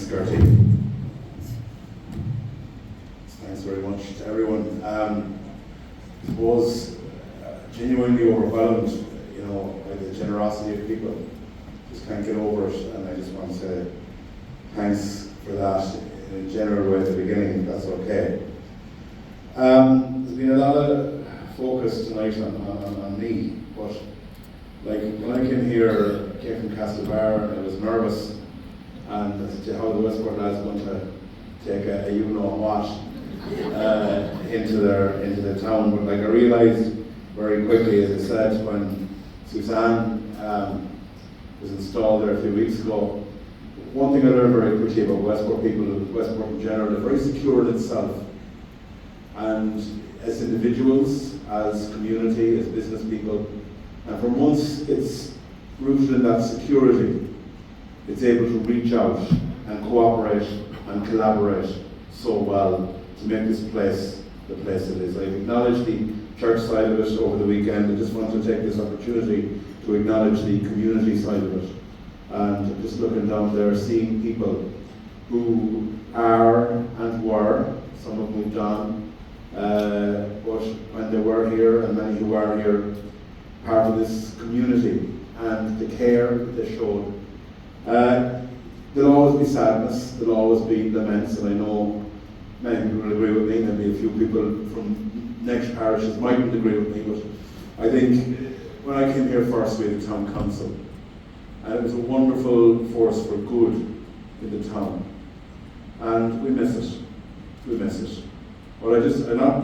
Gertie. Thanks very much to everyone. I suppose genuinely overwhelmed, by the generosity of people. Just can't get over it, and I just want to say thanks for that in a general way at the beginning, if that's okay. There's been a lot of focus tonight on me, but like when I came here, I came from Castlecourt, and I was nervous, and I said, how the Westport lads going to take a you-know-what into their town. But like I realised very quickly, as I said, when Suzanne was installed there a few weeks ago, one thing I learned very quickly about Westport people, Westport in general, they're very secure in itself. And as individuals, as community, as business people, and for once it's rooted in that security, it's able to reach out and cooperate and collaborate so well to make this place the place it is. I've acknowledged the church side of it over the weekend. I just want to take this opportunity to acknowledge the community side of it. And just looking down there, seeing people who are and were, some have moved on, but when they were here, and many who are here, part of this community, and the care that they showed. There'll always be sadness, there'll always be laments, and I know many people will agree with me, maybe a few people from next parishes mightn't agree with me, but I think when I came here first, we had the town council, and it was a wonderful force for good in the town, and we miss it. But I'm not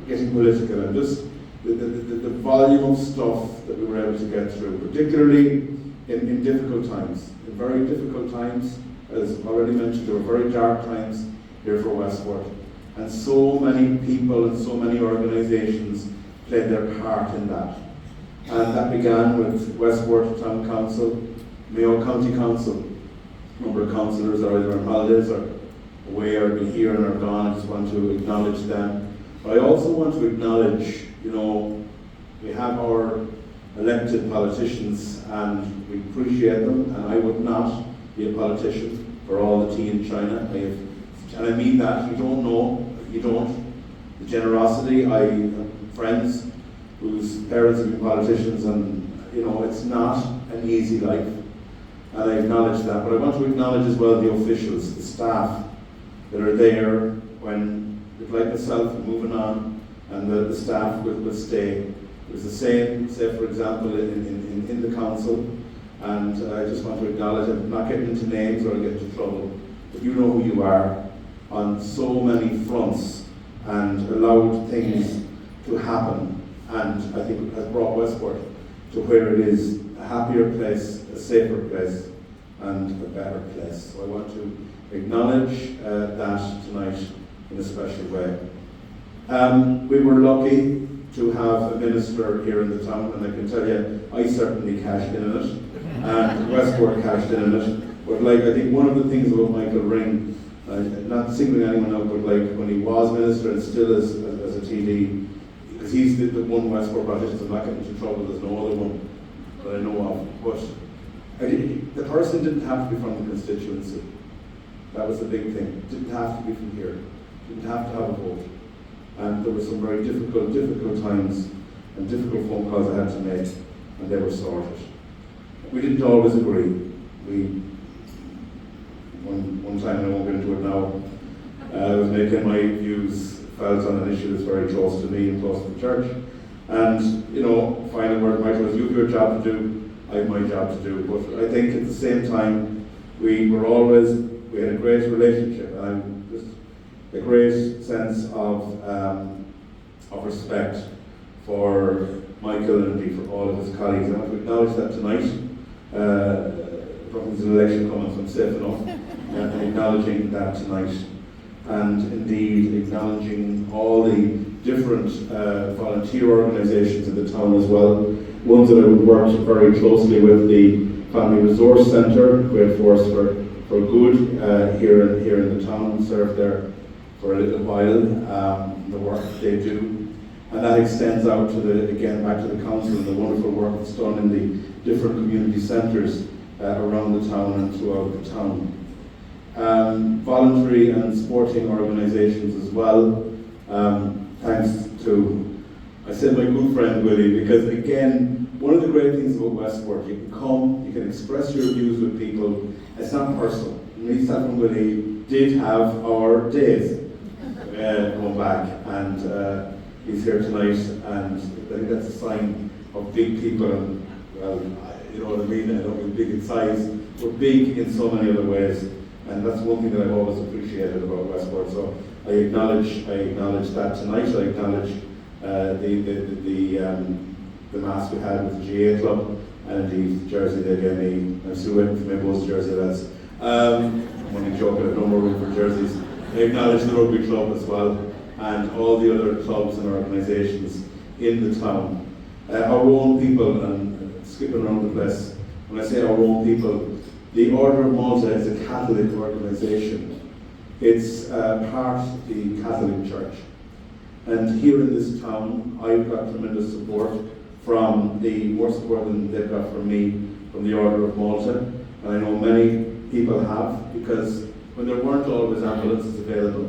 getting political, I'm just, the volume of stuff that we were able to get through, particularly in difficult times, in very difficult times. As already mentioned, there were very dark times here for Westport, and so many people and so many organisations played their part in that. And that began with Westport Town Council, Mayo County Council. A number of councillors are either on holidays or away or been here and are gone. I just want to acknowledge them. But I also want to acknowledge, we have our elected politicians and we appreciate them, and I would not be a politician for all the tea in China. And I mean that. You don't. The generosity, I have friends whose parents have been politicians, and it's not an easy life, and I acknowledge that. But I want to acknowledge as well the officials, the staff that are there when, like myself, moving on, and the staff will stay. It was the same, say for example, in the council, and I just want to acknowledge, I'm not getting into names or I'll get into trouble, but you know who you are on so many fronts, and allowed things to happen, and I think it has brought Westport to where it is a happier place, a safer place, and a better place. So I want to acknowledge that tonight in a special way. We were lucky to have a minister here in the town, and I can tell you, I certainly cashed in on it, and Westport cashed in on it. But I think one of the things about Michael Ring, not singling anyone out, but when he was minister and still as a TD, because he's the one Westport politician, so I'm not getting into trouble, there's no other one that I know of. But the person didn't have to be from the constituency. That was the big thing. Didn't have to be from here. Didn't have to have a vote. And there were some very difficult times and difficult phone calls I had to make, and they were sorted. We didn't always agree. One time, and I won't get into it now, I was making my views felt on an issue that's very close to me and close to the church. And, final word, Michael, you have your job to do, I have my job to do. But I think at the same time, we had a great relationship, and just a great sense of respect for Michael and indeed for all of his colleagues. I want to acknowledge that tonight. There's an election coming, so I'm safe enough, and acknowledging that tonight, and indeed acknowledging all the different volunteer organisations in the town as well. Ones that I would work very closely with, the Family Resource Centre, great force for good here in the town, served there for a little while, the work they do. And that extends out to back to the council and the wonderful work that's done in the different community centres around the town and throughout the town. voluntary and sporting organisations as well. Thanks to, I said my good friend Willie, because again, one of the great things about Westport, you can come, you can express your views with people, it's not personal. Myself and Willie did have our days going back, and he's here tonight, and I think that's a sign of big people, and well, you know what I mean, I don't mean big in size, but big in so many other ways, and that's one thing that I've always appreciated about Westport. So I acknowledge that tonight. I acknowledge the mass we had with the GA club, and the jersey they gave me. I'm still waiting for my Bulls jersey, lads. I'm only joking, I've no more room for jerseys. I acknowledge the rugby club as well, and all the other clubs and organisations in the town. Our own people, and skipping around the place, when I say our own people, the Order of Malta is a Catholic organisation. It's part of the Catholic Church. And here in this town, I've got tremendous support from more support than they've got from me, from the Order of Malta. And I know many people have, because when there weren't always ambulances available,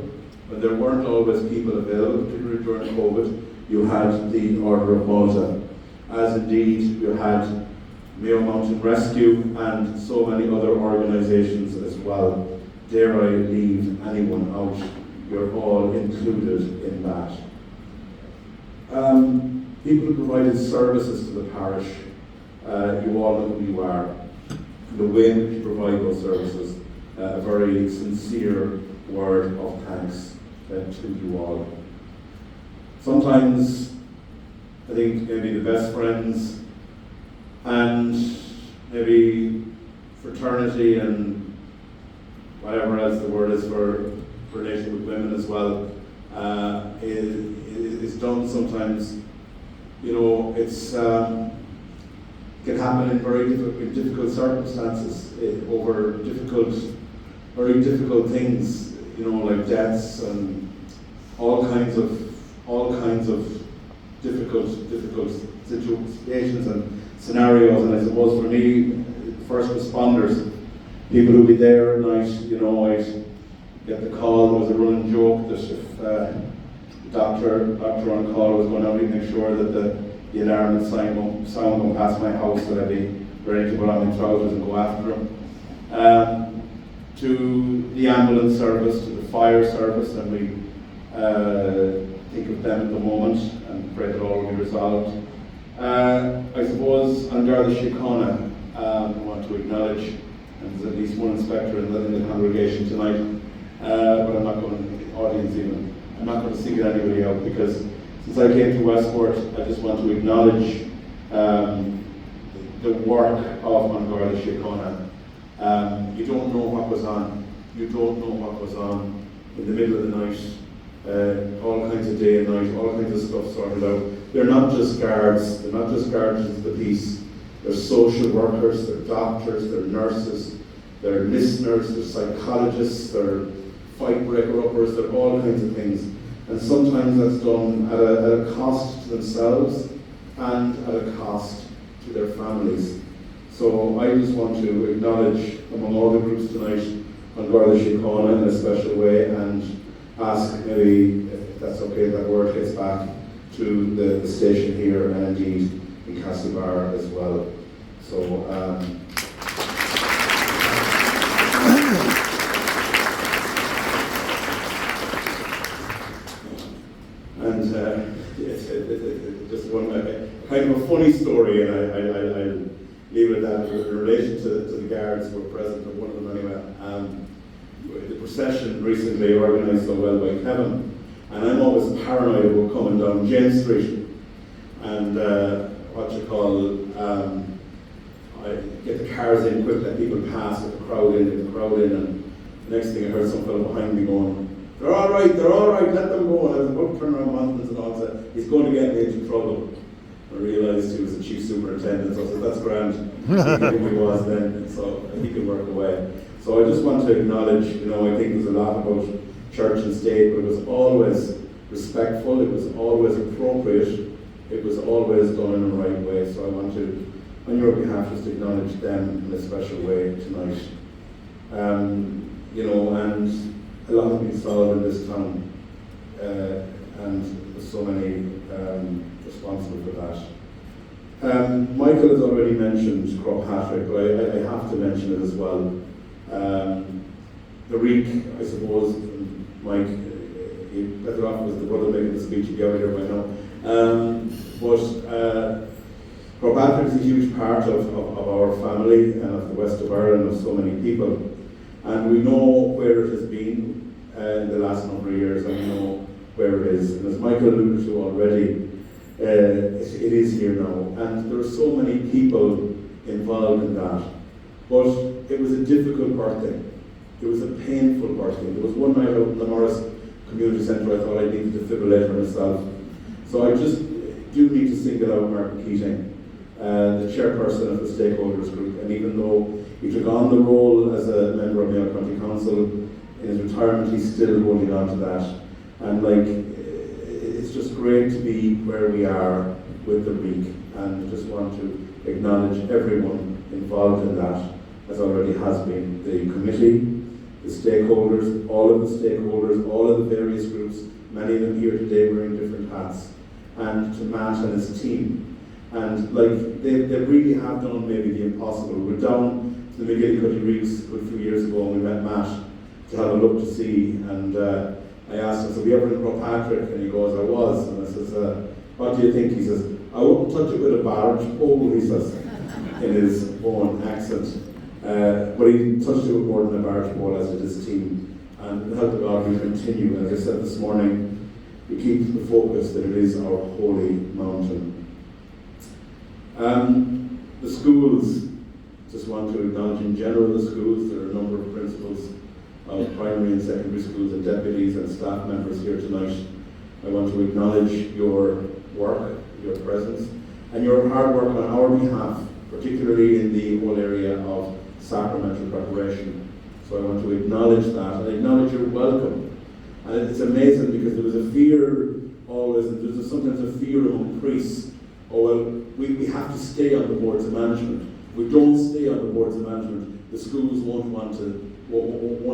when there weren't always people available, particularly during COVID, you had the Order of Malta, as indeed you had Mayo Mountain Rescue and so many other organisations as well. Dare I leave anyone out? You're all included in that. People who provided services to the parish, you all know who you are. The way in which you provide those services, a very sincere word of thanks to you all. Sometimes I think maybe the best friends and maybe fraternity and whatever else the word is for relation with women as well, is done sometimes. You know, it's can happen in very difficult circumstances, over very difficult things. You know, like deaths and all kinds of difficult situations and scenarios. And I suppose for me, first responders, people who'd be there at night, you know, I'd get the call. There was a running joke that if the doctor on call was going out, he'd make sure that the alarm and sound going past my house, that I'd be ready to put on my trousers and go after him. To the ambulance service, to the fire service, and we think of them at the moment and pray that all will be resolved. I suppose on Garda Síochána, I want to acknowledge, and there's at least one inspector in the congregation tonight, but I'm not going to, the audience even, I'm not going to single anybody out, because since I came to Westport, I just want to acknowledge the work of An Garda Síochána. You don't know what was on. You don't know what was on in the middle of the night. All kinds of day and night, all kinds of stuff sorted out. They're not just guards. They're not just guards of the peace. They're social workers. They're doctors. They're nurses. They're listeners. They're psychologists. They're fight breaker-uppers. They're all kinds of things. And sometimes that's done at a cost to themselves and at a cost to their families. So I just want to acknowledge among all the groups tonight An Garda Síochána in a special way, and ask maybe, if that's okay, that word gets back to the station here and indeed in Castlecourt as well. So it's just one kind of a funny story, and I'll leave it at that. In relation to the guards who were present, or one of them anyway. The procession recently organised so well by Kevin, and I'm always paranoid about coming down James Street and I get the cars in quick, let people pass, get the crowd in, and the next thing I heard some fellow behind me going, they're all right, let them go. And I was about to turn around Monthans and all, said, he's going to get me into trouble. I realised he was the chief superintendent, so I said, that's grand. He was then, so he could work away. So I just want to acknowledge, you know, I think there's a lot about church and state, but it was always respectful, it was always appropriate, it was always done in the right way. So I want to, on your behalf, just acknowledge them in a special way tonight. and a lot has been solved in this town, and there's so many responsible for that. Michael has already mentioned Croppatrick, but I have to mention it as well. The reek, I suppose, Mike, better off was the brother making the speech, you'd be out here by now. But Croppatrick is a huge part of our family and of the west of Ireland, of so many people. And we know where it has been in the last number of years, and we know where it is. And as Michael alluded to already, it is here now. And there are so many people involved in that. But it was a difficult birthday. It was a painful birthday. There was one night out in the Morris Community Centre I thought I needed a defibrillator myself. So I just do need to single out Martin Keating, the chairperson of the stakeholders group. And even though he took on the role as a member of Mayo County Council, in his retirement he's still holding on to that. And it's just great to be where we are with the week. And I just want to acknowledge everyone involved in that, as already has been. The committee, the stakeholders, all of the various groups, many of them here today wearing different hats, and to Matt and his team. And they really have done maybe the impossible. We were down to the McGillicuddy Reefs a good few years ago, and we met Matt to have a look to see, and I asked him, so we ever in Croppatrick? And he goes, I was. And I says, what do you think? He says, I wouldn't touch it with a barge pole, he says, in his own accent. But he touched it with more than a barge pole, as did his team. And the help of God will continue. And as I said this morning, we keep the focus that it is our holy mountain. The schools, just want to acknowledge in general the schools. There are a number of principals of primary and secondary schools and deputies and staff members here tonight. I want to acknowledge your work, your presence, and your hard work on our behalf, particularly in the whole area of sacramental preparation. So I want to acknowledge that and acknowledge your welcome. And it's amazing because there was a fear always, and there's sometimes a fear among priests. Oh well, we have to stay on the boards of management. If we don't stay on the boards of management, the schools won't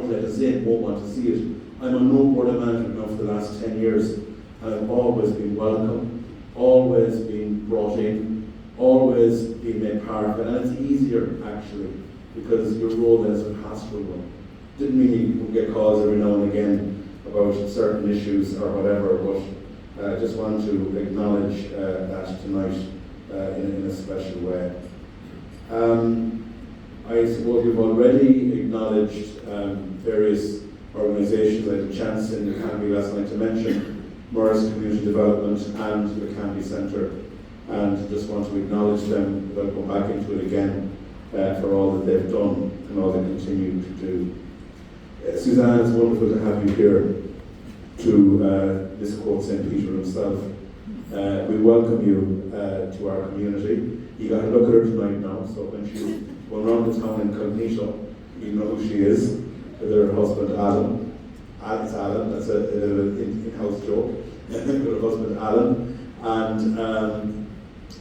let us in, won't want to see it. I'm on no board of management now for the last 10 years, and I've always been welcome, always been brought in, always been made part of it, and it's easier actually, because your role then is a pastoral one. Didn't mean you would get calls every now and again about certain issues or whatever, but I just want to acknowledge that tonight in a special way. I suppose we've already acknowledged various organisations. I had a chance in the Canby last night to mention Morris Community Development and the Canby Centre, and just want to acknowledge them without going back into it again for all that they've done and all they continue to do. Suzanne, it's wonderful to have you here to misquote St. Peter himself. We welcome you to our community. You got to look at her tonight now, so when she's going around the town incognito, you know who she is, with her husband Adam. It's Alan, that's an in-house joke, with her husband Alan. And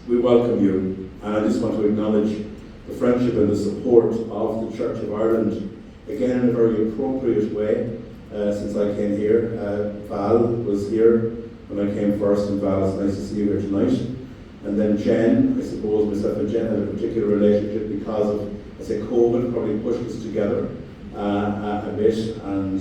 we welcome you. And I just want to acknowledge the friendship and the support of the Church of Ireland, again in a very appropriate way. Since I came here, Val was here when I came first, and Val, it's nice to see you here tonight. And then Jen, I suppose myself and Jen had a particular relationship because of, I say, COVID probably pushed us together a bit. And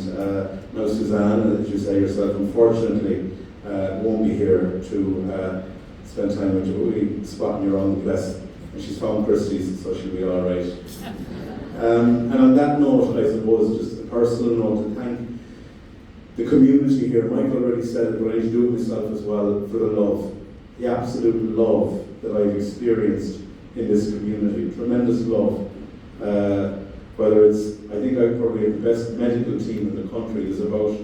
now Suzanne, as you say yourself, unfortunately won't be here to spend time with you. We'll be spotting you around the place. And she's found Christie's, so she'll be all right. And on that note, I suppose, just a personal note to thank the community here. Michael already said it, but I need to do it myself as well, for the love, the absolute love that I've experienced in this community. Tremendous love. Whether it's, I think I probably have the best medical team in the country. There's about,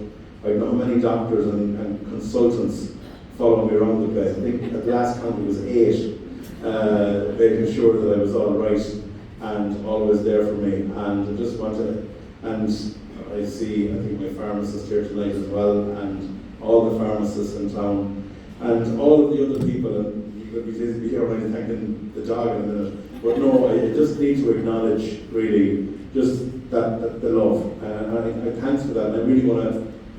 I don't know how many doctors and consultants follow me around the place. I think at the last count it was 8, making sure that I was all right and always there for me. And I just want to, and I think my pharmacist here tonight as well, and all the pharmacists in town, and all of the other people, and you're going to be here when I'm thanking the dog in a minute, But no, I just need to acknowledge really just that the love, and I thanks for that. And I really want to,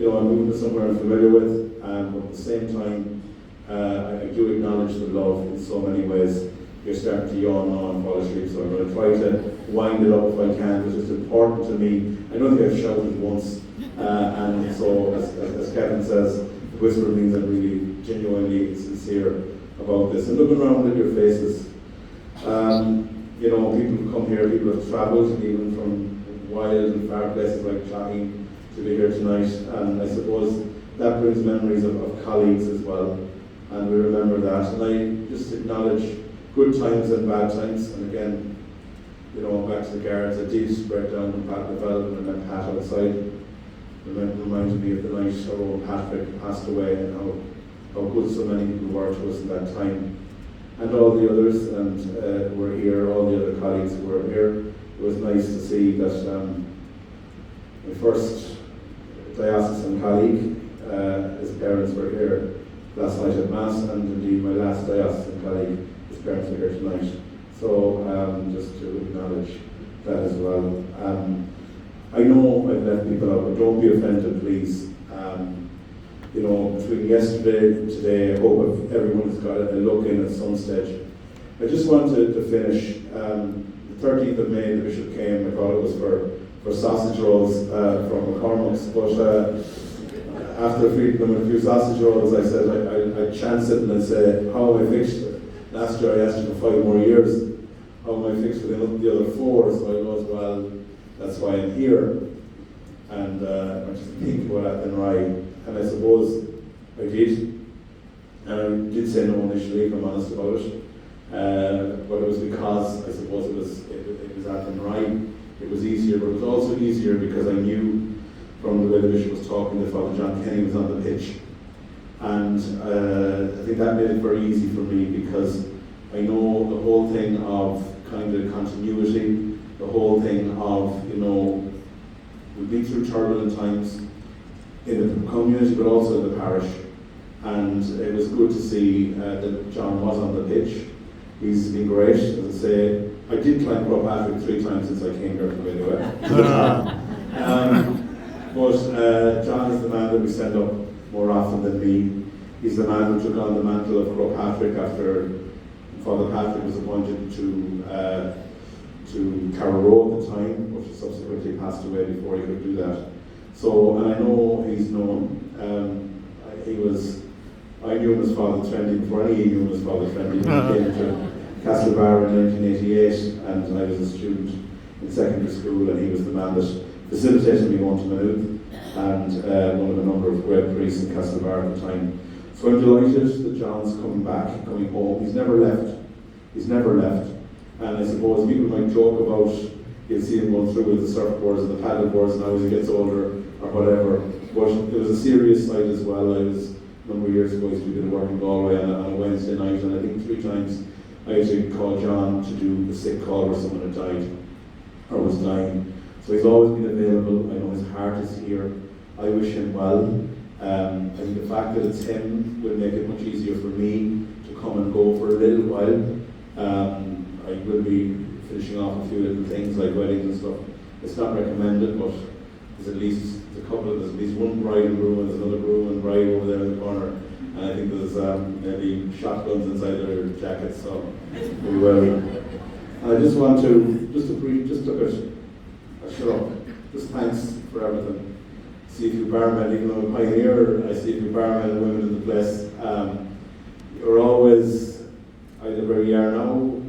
I'm moving to somewhere I'm familiar with, but at the same time, I do acknowledge the love in so many ways. You're starting to yawn now and fall asleep, so I'm going to try to wind it up if I can, because it's important to me. I don't think I've shouted once, and so as Kevin says, the whisper means I'm really genuinely sincere about this. And looking around at your faces, people who come here, people have travelled even from wild and far places like Shaheen to be here tonight, and I suppose that brings memories of colleagues as well, and we remember that. And I just acknowledge good times and bad times, and again, back to the guards, I did break down in Pat development and then Pat outside. Reminded me of the night our own Patrick passed away and how good so many people were to us in that time. And all the others and were here, all the other colleagues who were here. It was nice to see that my first diocesan colleague, his parents were here last night at Mass, and indeed my last diocesan colleague, his parents were here tonight. So just to acknowledge that as well. I know I've left people out, but don't be offended, please. Between yesterday and today, I hope everyone has got a look in at some stage. I just wanted to finish. The 13th of May, the Bishop came. I thought it was for sausage rolls from McCormick's, but after feeding them a few sausage rolls, I said I'd chance it and I'd say, how am I fixed? Last year I asked you for 5 more years. How am I fixed with the other 4? So I goes, well, that's why I'm here. And I just think about that then right. And I suppose I did. And I did say no initially, if I'm honest about it. But it was because I suppose it was at the right. It was easier, but it was also easier because I knew from the way the Bishop was talking that Father John Kenny was on the pitch. And I think that made it very easy for me because I know the whole thing of kind of continuity, the whole thing of, we've been through turbulent times in the community but also in the parish. And it was good to see that John was on the pitch. He's been great, as I say. I did climb Croagh Patrick 3 times since I came here, by the way. But John is the man that we send up more often than me. He's the man who took on the mantle of Croagh Patrick after Father Patrick was appointed to Carrow at the time, but subsequently passed away before he could do that. So, and I know he's known. I knew him as Father Trendy before any knew him as Father Trendy. He came to Castlecourt in 1988, and I was a student in secondary school, and he was the man that facilitated me going to Maynooth, and one of a number of great priests in Castlecourt at the time. So I'm delighted that John's coming back, coming home. He's never left. He's never left. And I suppose people might joke about, you'll see him going through with the surfboards and the paddle boards now as he gets older or whatever. But there was a serious side as well. I was, a number of years ago, I used to do a bit of work in Galway on a Wednesday night, and I think 3 times I had to call John to do a sick call where someone had died or was dying. So he's always been available. I know his heart is here. I wish him well. I think the fact that it's him will make it much easier for me to come and go for a little while. I will be finishing off a few little things like weddings and stuff. It's not recommended, but there's at least there's at least one bride and groom, and there's another groom and bride over there in the corner. And I think there's maybe shotguns inside their jackets, so we will. And I just want to, just look at, shut up. Just thanks for everything. See a few barmen, even though I'm a pioneer, I see a few barmen and women in the place. You're always either where you are now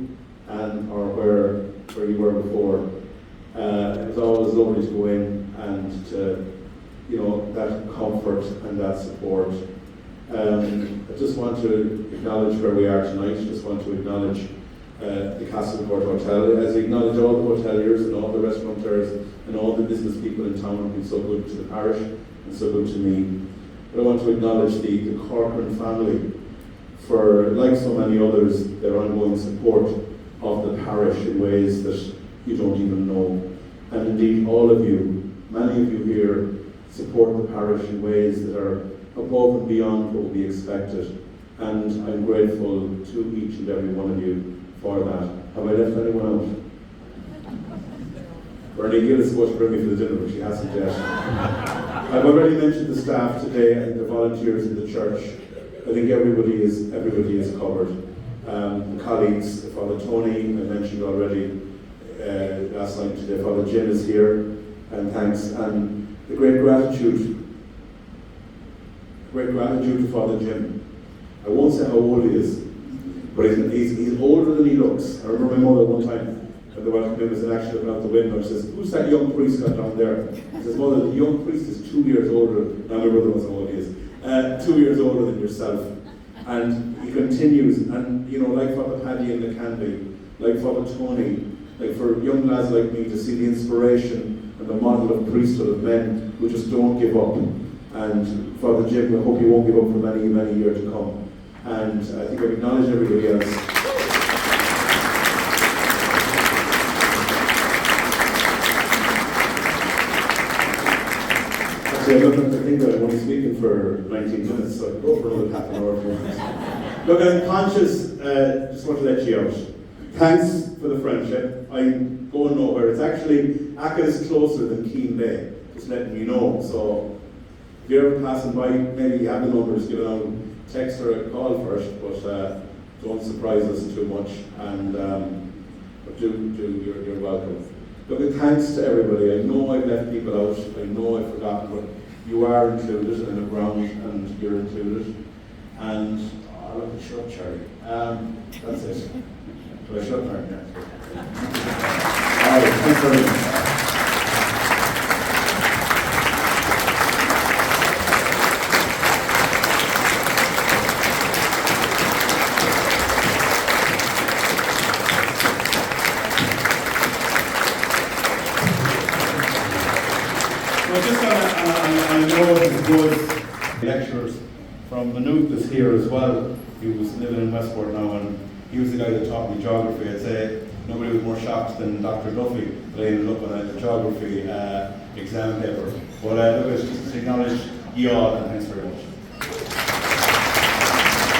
or where you were before. It was always lovely to go in and to, that comfort and that support. I just want to acknowledge where we are tonight. I just want to acknowledge the Castlecourt Hotel, as I acknowledge all the hoteliers and all the restaurateurs and all the business people in town who've been so good to the parish and so good to me. But I want to acknowledge the Corcoran family for, like so many others, their ongoing support of the parish in ways that you don't even know. And indeed, all of you, many of you here, support the parish in ways that are above and beyond what would be expected. And I'm grateful to each and every one of you for that. Have I left anyone out? Bernie Gill is supposed to bring me for the dinner, but she hasn't yet. I've already mentioned the staff today and the volunteers in the church. I think everybody is covered. The colleagues, Father Tony, I mentioned already last night today. Father Jim is here, and thanks. And the great gratitude to Father Jim. I won't say how old he is, but he's older than he looks. I remember my mother one time, when the welcome him was an action out the window, she says, "Who's that young priest got down there?" He says, "Mother, the young priest is 2 years older." Now my brother knows how old he is. 2 years older than yourself. And he continues, and like Father Paddy in the Canby, like Father Tony, like for young lads like me to see the inspiration and the model of priesthood of men who just don't give up. And Father Jim, I hope you won't give up for many, many years to come. And I think I've acknowledged everybody else. Actually, I think that I'm only speaking for 19 minutes, so I go for another half an hour. Look, I'm conscious, just want to let you out. Thanks for the friendship. I'm going nowhere. It's actually, Acknowledgments is closer than Keene Bay, just letting you know. So if you're ever passing by, maybe you have the numbers, give it out, text or a call first, but don't surprise us too much. And but you're welcome. Look, thanks to everybody. I know I've left people out. I know I've forgotten, but you are included in the ground, and you're included. And look, shut up, Charlie. That's it. Do I shut up? All right, thanks very much. I know there's good lecturers from Maynooth is here as well. He was living in Westport now, and he was the guy that taught me geography. I'd say nobody was more shocked than Dr. Duffy that I ended up on a geography exam paper. But look, it's just to acknowledge you all, and thanks very much.